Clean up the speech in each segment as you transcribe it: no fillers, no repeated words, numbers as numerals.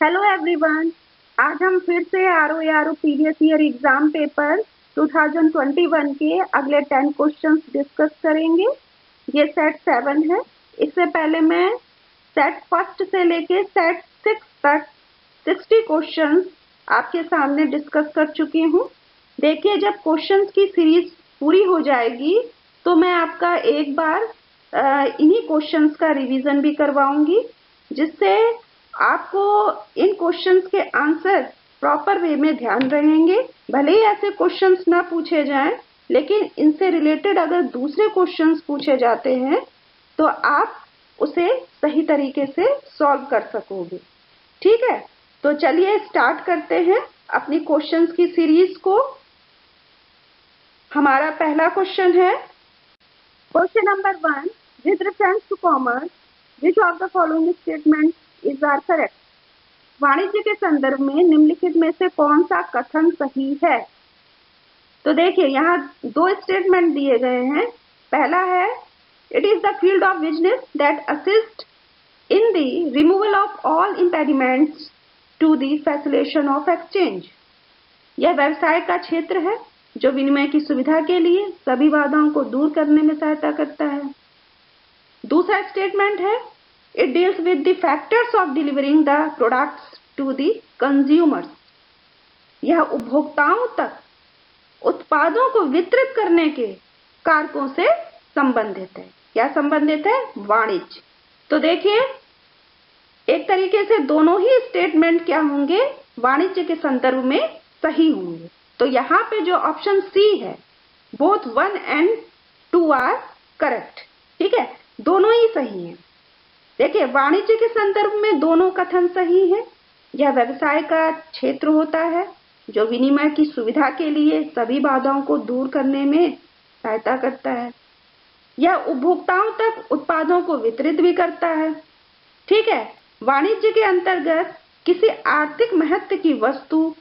Hello everyone. आज हम फिर से R O previous year exam paper 2021 के अगले 10 क्वेश्चंस डिस्कस करेंगे। ये सेट 7 है। इससे पहले मैं सेट फर्स्ट से लेके सेट 6 तक 60 क्वेश्चंस आपके सामने डिस्कस कर चुकी हूँ। देखिए, जब क्वेश्चंस की सीरीज पूरी हो जाएगी तो मैं आपका एक बार इन्हीं क्वेश्चंस का रिवीजन भी करवाऊंगी, जिससे आपको इन क्वेश्चंस के आंसर प्रॉपर वे में ध्यान रहेंगे। भले ही ऐसे क्वेश्चंस ना पूछे जाएं, लेकिन इनसे रिलेटेड अगर दूसरे क्वेश्चंस पूछे जाते हैं तो आप उसे सही तरीके से सॉल्व कर सकोगे। ठीक है, तो चलिए स्टार्ट करते हैं अपनी क्वेश्चंस की सीरीज को। हमारा पहला क्वेश्चन है question number 1। With reference to commerce, which of the following statement is are correct? वाणिज्य के संदर्भ में निम्नलिखित में से कौन सा कथन सही है? तो देखिए, यहाँ दो स्टेटमेंट दिए गए हैं। पहला है, it is the field of business that assist in the removal of all impediments to the facilitation of exchange. यह व्यवसाय का क्षेत्र है जो विनिमय की सुविधा के लिए सभी बाधाओं को दूर करने में सहायता करता है। दूसरा स्टेटमेंट है, it deals with the factors of delivering the products to the consumers. यह उपभोक्ताओं तक उत्पादों को वितरित करने के कारकों से संबंधित है। क्या संबंधित है? वाणिज्य। तो देखिए, एक तरीके से दोनों ही स्टेटमेंट क्या होंगे? वाणिज्य के संदर्भ में सही होंगे। तो यहाँ पे जो ऑप्शन सी है, बोथ 1 and 2 आर करेक्ट। ठीक है, दोनों ही सही हैं। देखिए, वाणिज्य के संदर्भ में दोनों कथन सही हैं। यह व्यवसाय का क्षेत्र होता है जो विनिमय की सुविधा के लिए सभी बाधाओं को दूर करने में सहायता करता है। यह उपभोक्ताओं तक उत्पादों को वितरित भी करता है। ठीक है, वाणिज्य के अंतर्गत किसी आर्थिक महत्व की वस्तु,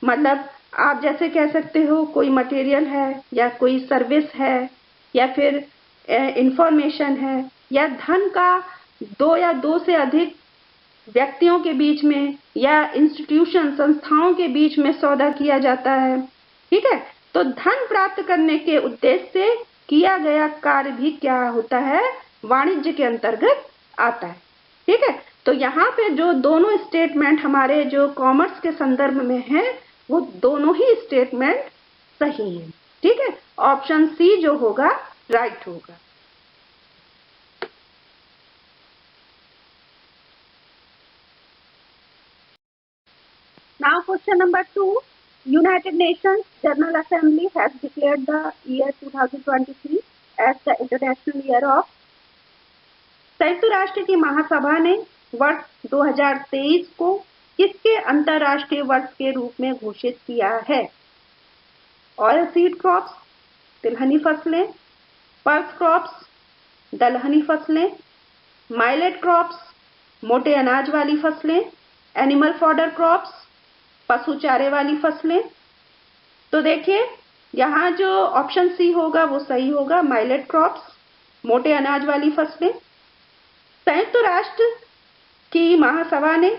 मतलब आप जैसे कह सकते हो कोई मटेरियल है या कोई सर्विस है या फिर इंफॉर्मेशन है या धन का दो या दो से अधिक व्यक्तियों के बीच में या इंस्टीट्यूशन संस्थाओं के बीच में सौदा किया जाता है। ठीक है, तो धन प्राप्त करने के उद्देश्य से किया गया कार्य भी क्या होता है? वाणिज्य के अंतर्गत आता है। ठीक है, तो यहाँ पे जो दोनों स्टेटमेंट हमारे जो कॉमर्स के संदर्भ में है, वो दोनों ही स्टेटमेंट सही है। ठीक है, ऑप्शन सी जो होगा राइट होगा। Now question number 2. United Nations General Assembly has declared the year 2023 as the International Year of। संयुक्त राष्ट्र की महासभा ने वर्ष 2023 को किसके अंतरराष्ट्रीय वर्ष के रूप में घोषित किया है? ऑयल सीड क्रॉप्स, तिलहनी फसलें, पल्स क्रॉप्स, दलहनी फसलें, माइलेट क्रॉप्स, मोटे अनाज वाली फसलें, एनिमल फॉडर क्रॉप्स, पशु चारे वाली फसलें। तो देखिए, यहाँ जो ऑप्शन सी होगा वो सही होगा, माइलेट क्रॉप्स, मोटे अनाज वाली फसलें। संयुक्त राष्ट्र की महासभा ने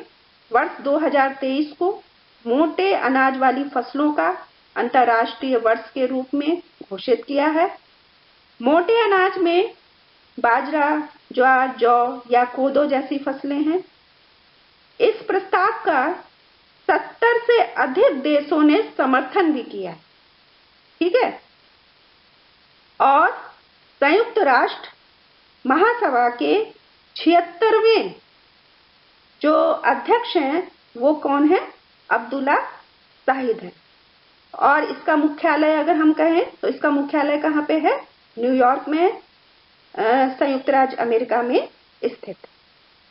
वर्ष 2023 को मोटे अनाज वाली फसलों का अंतर्राष्ट्रीय वर्ष के रूप में घोषित किया है। मोटे अनाज में बाजरा, ज्वार, जौ या कोदो जैसी फसलें हैं। इस प्रस्ताव का 70 से अधिक देशों ने समर्थन भी किया। ठीक है, और संयुक्त राष्ट्र महासभा के 76वें जो अध्यक्ष हैं वो कौन है? अब्दुल्ला शाहिद है। और इसका मुख्यालय अगर हम कहें तो इसका मुख्यालय कहाँ पे है? न्यूयॉर्क में, संयुक्त राज्य अमेरिका में स्थित।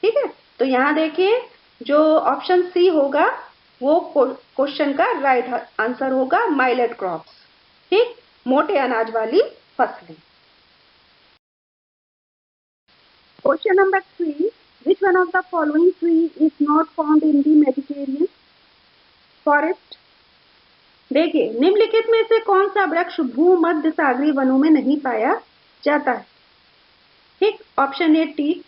ठीक है, तो यहाँ देखिए, जो ऑप्शन सी होगा वो क्वेश्चन का राइट आंसर होगा, माइलेट क्रॉप्स। ठीक, मोटे अनाज वाली फसलें। Question number 3, which one of the following tree is not found in the Mediterranean forest? देखिए, निम्नलिखित में से कौन सा वृक्ष भूमध्य सागरीय वनों में नहीं पाया जाता है? ठीक, ऑप्शन ए टीक,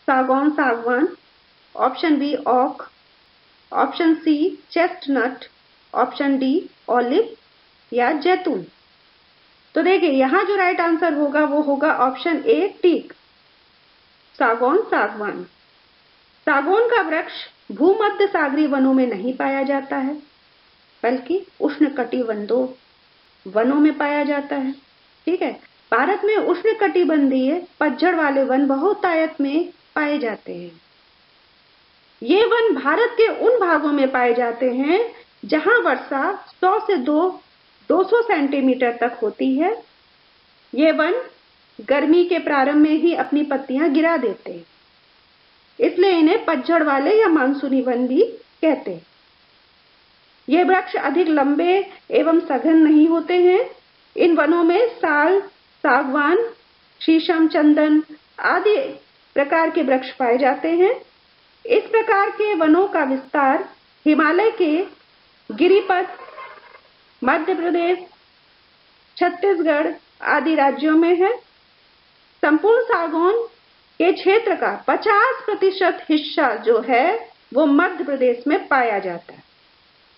सागौन, सागवान, option B oak, option C chestnut, option D olive या जैतून। तो देखिए यहाँ जो राइट आंसर होगा वो होगा ऑप्शन ए टीक, सागौन सागवान। सागौन का वृक्ष भूमध्य सागरीय वनों में नहीं पाया जाता है, बल्कि उष्णकटिबंधीय वनों में पाया जाता है। ठीक है, भारत में उष्णकटिबंधीय पतझड़ वाले वन बहुतायत में पाए जाते हैं। ये वन भारत के उन भागों में पाए जाते हैं जहां वर्षा 100 से 200 सेंटीमीटर तक होती है। ये वन गर्मी के प्रारंभ में ही अपनी पत्तियां गिरा देते हैं, इसलिए इन्हें पतझड़ वाले या मानसूनी वन भी कहते हैं। ये वृक्ष अधिक लंबे एवं सघन नहीं होते हैं। इन वनों में साल, सागवान, शीशम, चंदन आदि प्रकार के वृक्ष पाए जाते हैं। इस प्रकार के वनों का विस्तार हिमालय के गिरिपथ, मध्य प्रदेश, छत्तीसगढ़ आदि राज्यों में है। संपूर्ण सागौन के क्षेत्र का 50% हिस्सा जो है वो मध्य प्रदेश में पाया जाता है।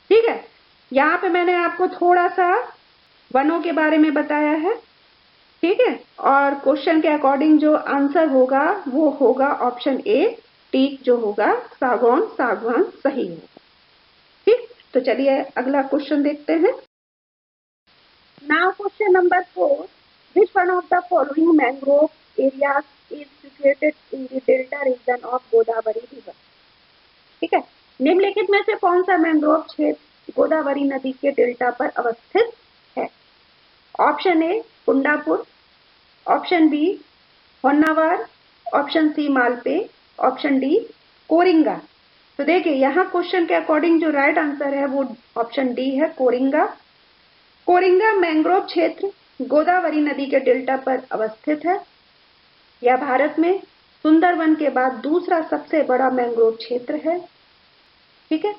ठीक है, यहाँ पे मैंने आपको थोड़ा सा वनों के बारे में बताया है। ठीक है, और क्वेश्चन के अकॉर्डिंग जो आंसर होगा वो होगा ऑप्शन ए टीक, जो होगा सागौन सागवान सही होगा। ठीक, तो चलिए अगला क्वेश्चन देखते हैं। Now question number 4, which one of the following mangrove areas is situated in the delta region of Godavari river? ठीक है, निम्नलिखित में से कौन सा मैंग्रोव क्षेत्र गोदावरी नदी के डेल्टा पर अवस्थित है? Option A Kundapur, option B Honnavar, option C Malpe, option D Coringa. तो देखिए यहाँ क्वेश्चन के अकॉर्डिंग जो राइट आंसर है वो ऑप्शन डी है, कोरिंगा। कोरिंगा मैंग्रोव क्षेत्र गोदावरी नदी के डेल्टा पर अवस्थित है। यह भारत में सुंदरवन के बाद दूसरा सबसे बड़ा मैंग्रोव क्षेत्र है। ठीक है,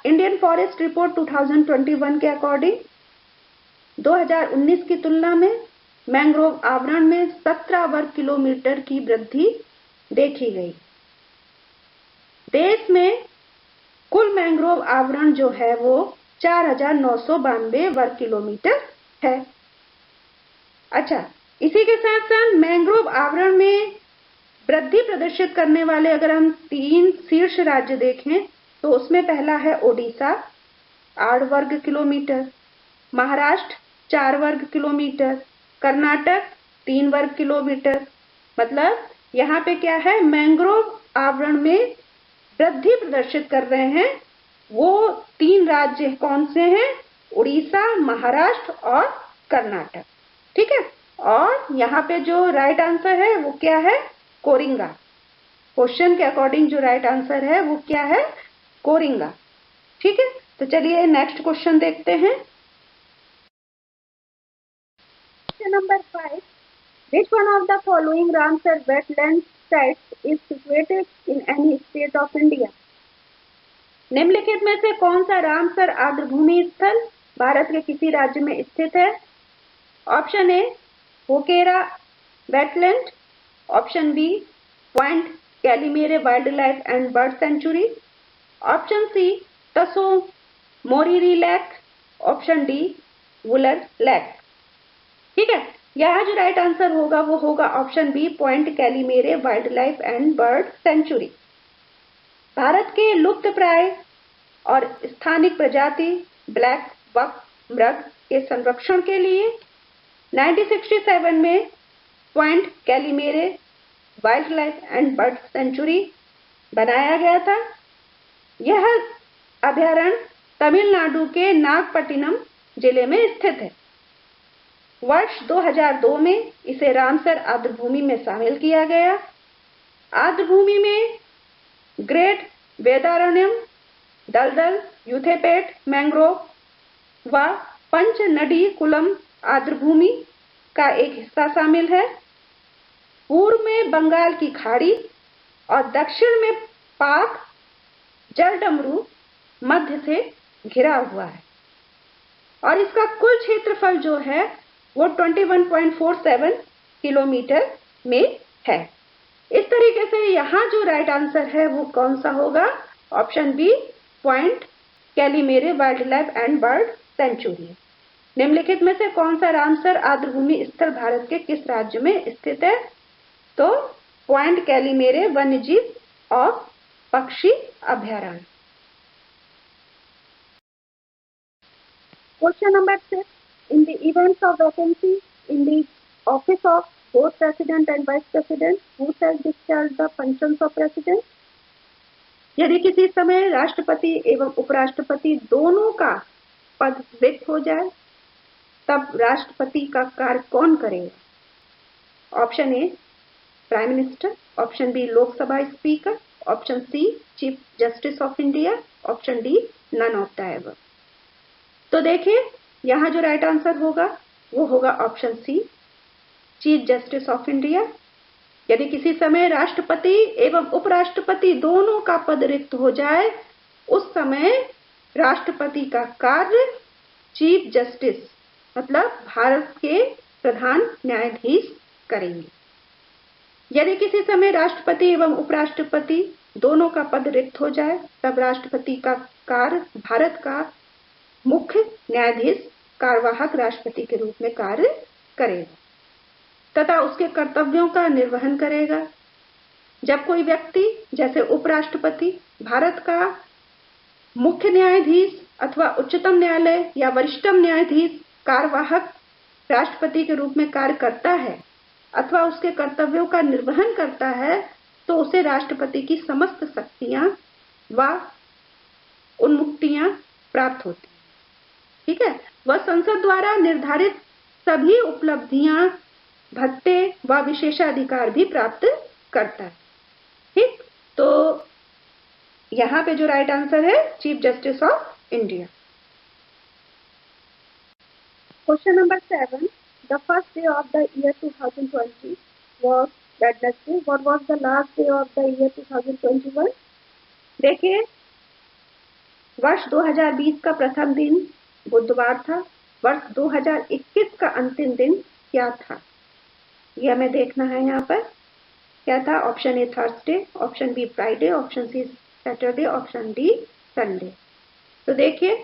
इंडियन फॉरेस्ट रिपोर्ट 2021 के अकॉर्डिंग 2019 की तुलना में मैंग्रोव आवरण में 17 वर्ग किलोमीटर की वृद्धि देखी गई। देश में कुल मैंग्रोव आवरण जो है वो 4,992 वर्ग किलोमीटर है। अच्छा, इसी के साथ साथ मैंग्रोव आवरण में वृद्धि प्रदर्शित करने वाले अगर हम 3 शीर्ष राज्य देखें तो उसमें पहला है ओडिशा 8 वर्ग किलोमीटर, महाराष्ट्र 4 वर्ग किलोमीटर, कर्नाटक 3 वर्ग किलोमीटर। मतलब यहाँ पे क्या है, मैंग्रोव आवरण में वृद्धि प्रदर्शित कर रहे हैं वो 3 राज्य कौन से हैं? उड़ीसा, महाराष्ट्र और कर्नाटक। ठीक है, और यहाँ पे जो राइट आंसर है वो क्या है? कोरिंगा। क्वेश्चन के अकॉर्डिंग जो राइट आंसर है वो क्या है? कोरिंगा। ठीक है, तो चलिए नेक्स्ट क्वेश्चन देखते हैं। Question number 5, which one of the following Ramsar wetland sites is situated in any state of India? निम्नलिखित में से कौन सा रामसर आर्द्रभूमि स्थल भारत के किसी राज्य में स्थित है? Option A Hokera wetland, option B point Calimere wildlife and bird sanctuary, option C Tso Moriri lake, option D Wular lake. ठीक है, यहाँ जो राइट आंसर होगा वो होगा option B point Calimere wildlife and bird sanctuary. Bharat के लुप्त प्राय और स्थानिक प्रजाति ब्लैक बक मृग के संरक्षण के लिए 1967 में point Calimere wildlife and bird sanctuary बनाया गया था। यह अभयारण्य तमिलनाडु के नागपट्टिनम जिले में स्थित है। वर्ष 2002 में इसे रामसर आर्द्रभूमि में शामिल किया गया। आर्द्रभूमि में ग्रेट वेदारण्यम, दलदल, यूथेपेट मैंग्रोव व पंचनडी कुलम आर्द्रभूमि का एक हिस्सा शामिल है। पूर्व में बंगाल की खाड़ी और दक्षिण में पाक जलडमरू मध्य से घिरा हुआ है और इसका कुल क्षेत्रफल जो है वो 21.47 किलोमीटर में है। इस तरीके से यहाँ जो राइट आंसर है वो कौन सा होगा? Option B, point Calimere wildlife and bird sanctuary. निम्नलिखित में से कौन सा रामसर आर्द्रभूमि स्थल भारत के किस राज्य में स्थित है? तो पॉइंट कैलीमेरे वन्यजीव और पक्षी अभयारण्य। Question number 6, in the events of vacancy in the office of both president and vice president, who shall discharge the functions of president? यदि किसी समय राष्ट्रपति एवं उपराष्ट्रपति दोनों का पद रिक्त हो जाए तब राष्ट्रपति का कार्य कौन करेगा? Option A prime minister, option B Lok Sabha speaker, option C chief justice of India, option D none of the above. तो देखिए यहाँ जो राइट आंसर होगा वो होगा option C, chief justice of India. यदि किसी समय राष्ट्रपति एवं उपराष्ट्रपति दोनों का पद रिक्त हो जाए उस समय राष्ट्रपति का कार्य चीफ जस्टिस मतलब भारत के प्रधान न्यायाधीश करेंगे। यदि किसी समय राष्ट्रपति एवं उपराष्ट्रपति दोनों का पद रिक्त हो जाए तब राष्ट्रपति का कार्य भारत का मुख्य न्यायाधीश कार्यवाहक राष्ट्रपति के रूप में कार्य करेगा तथा उसके कर्तव्यों का निर्वहन करेगा। जब कोई व्यक्ति जैसे उपराष्ट्रपति भारत का मुख्य न्यायाधीश अथवा उच्चतम न्यायालय या वरिष्ठतम न्यायाधीश कार्यवाहक राष्ट्रपति के रूप में कार्य करता है अथवा उसके कर्तव्यों का निर्वहन करता है तो उसे राष्ट्रपति की समस्त शक्तियां व उन्मुक्तियां प्राप्त होती हैं। ठीक है, वह संसद द्वारा निर्धारित सभी उपलब्धियां, भत्ते व विशेषाधिकार भी प्राप्त करता है। ठीक, तो यहाँ पे जो राइट आंसर है chief justice of India. Question number 7, the first day of the year 2020 was Wednesday. What was the last day of the year 2021? देखिए वर्ष 2020 का प्रथम दिन बुधवार था। वर्ष 2021 का अंतिम दिन क्या था यह हमें देखना है। यहाँ पर क्या था? Option A Thursday, option B Friday, option C Saturday, option D Sunday. तो देखिए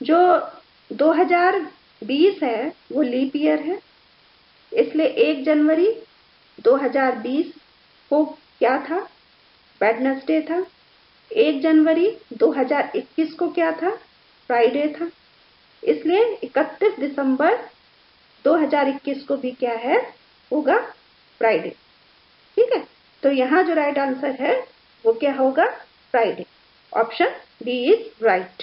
जो 2020 है वो लीप ईयर है, इसलिए 1 जनवरी 2020 को क्या था? वेडनेसडे था। 1 जनवरी 2021 को क्या था? फ्राइडे था। इसलिए 31 दिसंबर 2021 को भी क्या है? होगा फ्राइडे। ठीक है, तो यहाँ जो राइट आंसर है वो क्या होगा? Friday. Option D is right.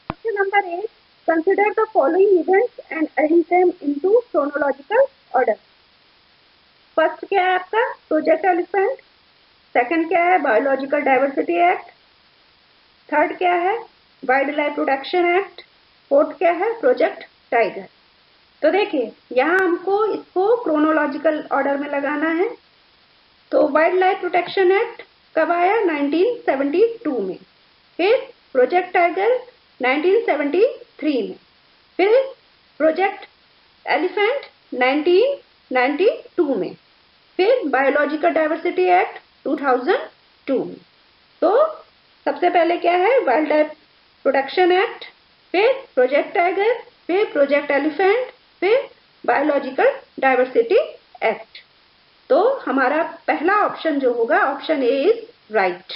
Question number 8, consider the following events and arrange them into chronological order. First क्या है आपका? Project elephant. सेकंड क्या है? Biological diversity act. थर्ड क्या है? Wild life protection act. Fourth क्या है? Project tiger. तो देखिए यहाँ हमको इसको क्रोनोलॉजिकल ऑर्डर में लगाना है। तो वाइल्ड लाइफ प्रोटेक्शन एक्ट कब आया? 1972 में। फिर प्रोजेक्ट टाइगर 1973 में। फिर प्रोजेक्ट एलिफेंट 1992 में। फिर बायोलॉजिकल डाइवर्सिटी एक्ट 2002 में। तो सबसे पहले क्या है? वाइल्ड लाइफ प्रोटेक्शन एक्ट, फिर प्रोजेक्ट टाइगर, फिर प्रोजेक्ट एलिफेंट, फिर बायोलॉजिकल डाइवर्सिटी एक्ट। तो हमारा पहला ऑप्शन जो होगा option A is right.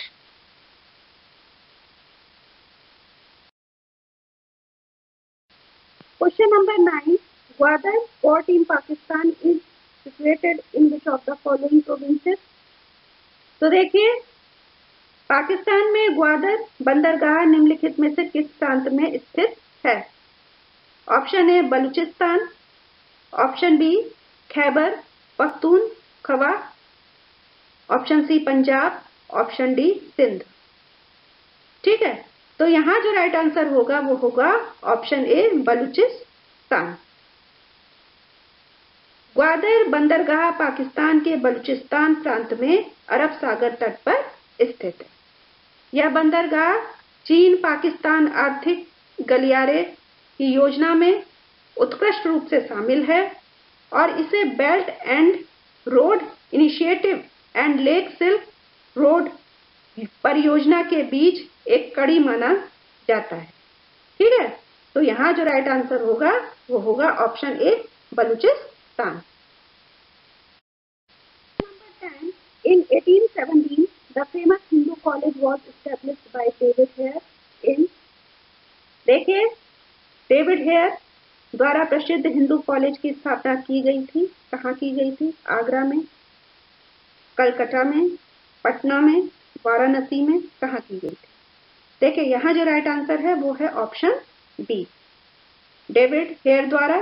Question number 9, Gwadar port in Pakistan is situated in which of the following provinces. तो देखिए पाकिस्तान में ग्वादर बंदरगाह निम्नलिखित में से किस प्रांत में स्थित है? Option A Balochistan, option B Khyber Pakhtunkhwa, option C Punjab, option D Sindh. ठीक है, तो यहाँ जो राइट आंसर होगा वो होगा ऑप्शन ए बलूचिस्तान। ग्वादर बंदरगाह पाकिस्तान के बलूचिस्तान प्रांत में अरब सागर तट पर स्थित है। यह बंदरगाह चीन पाकिस्तान आर्थिक गलियारे की योजना में उत्कृष्ट रूप से शामिल है और इसे belt and road initiative and lake silk road परियोजना के बीच एक कड़ी माना जाता है। ठीक है, तो यहाँ जो राइट आंसर होगा वो होगा option A, Balochistan. Number 10. In 1817, the famous Hindu college was established by David Hare in, देखिए, डेविड हेयर द्वारा प्रसिद्ध हिंदू कॉलेज की स्थापना की गई थी। कहाँ की गई थी? आगरा में, कलकत्ता में, पटना में, वाराणसी में, कहाँ की गई थी? देखिए यहाँ जो राइट आंसर है वो है ऑप्शन बी, डेविड हेयर द्वारा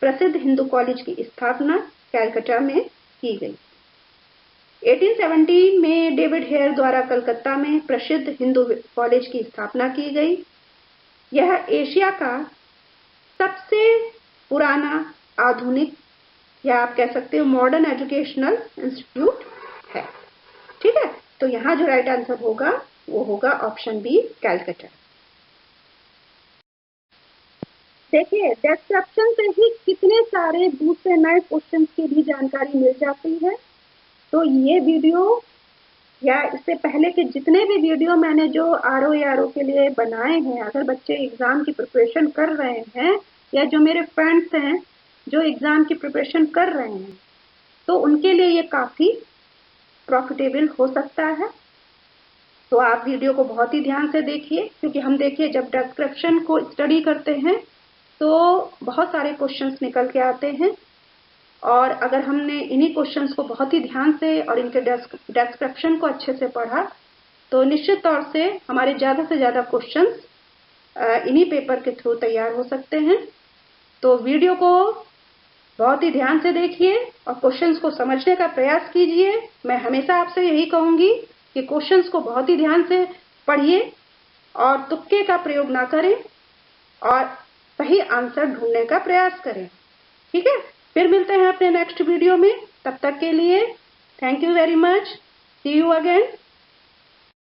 प्रसिद्ध हिंदू कॉलेज की स्थापना कलकत्ता में की गई। 1817 में डेविड हेयर द्वारा कलकत्ता में प्रसिद्ध हिंदू कॉलेज की स्थापना की गई। यह एशिया का सबसे पुराना आधुनिक या आप कह सकते हो मॉडर्न एजुकेशनल इंस्टीट्यूट है। ठीक है, तो यहाँ जो राइट आंसर होगा वो होगा ऑप्शन बी, कलकत्ता। देखिए डिस्क्रिप्शन से ही कितने सारे दूसरे नए क्वेश्चन की भी जानकारी मिल जाती है। तो ये वीडियो या इससे पहले के जितने भी वीडियो मैंने जो RO के लिए बनाए हैं, अगर बच्चे एग्जाम की प्रिपरेशन कर रहे हैं या जो मेरे फ्रेंड्स हैं जो एग्जाम की प्रिपरेशन कर रहे हैं, तो उनके लिए ये काफ़ी प्रॉफिटेबल हो सकता है। तो आप वीडियो को बहुत ही ध्यान से देखिए, क्योंकि हम देखिए जब डिस्क्रिप्शन को स्टडी करते हैं तो बहुत सारे क्वेश्चंस निकल के आते हैं, और अगर हमने इन्हीं क्वेश्चंस को बहुत ही ध्यान से और इनके डिस्क्रिप्शन को अच्छे से पढ़ा तो निश्चित तौर से हमारे ज़्यादा से ज़्यादा क्वेश्चंस इन्हीं पेपर के थ्रू तैयार हो सकते हैं। तो वीडियो को बहुत ही ध्यान से देखिए और क्वेश्चंस को समझने का प्रयास कीजिए। मैं हमेशा आपसे यही कहूँगी कि क्वेश्चंस को बहुत ही ध्यान से पढ़िए और तुक्के का प्रयोग ना करें और सही आंसर ढूंढने का प्रयास करें। ठीक है, फिर मिलते हैं अपने नेक्स्ट वीडियो में। तब तक के लिए thank you very much. See you again.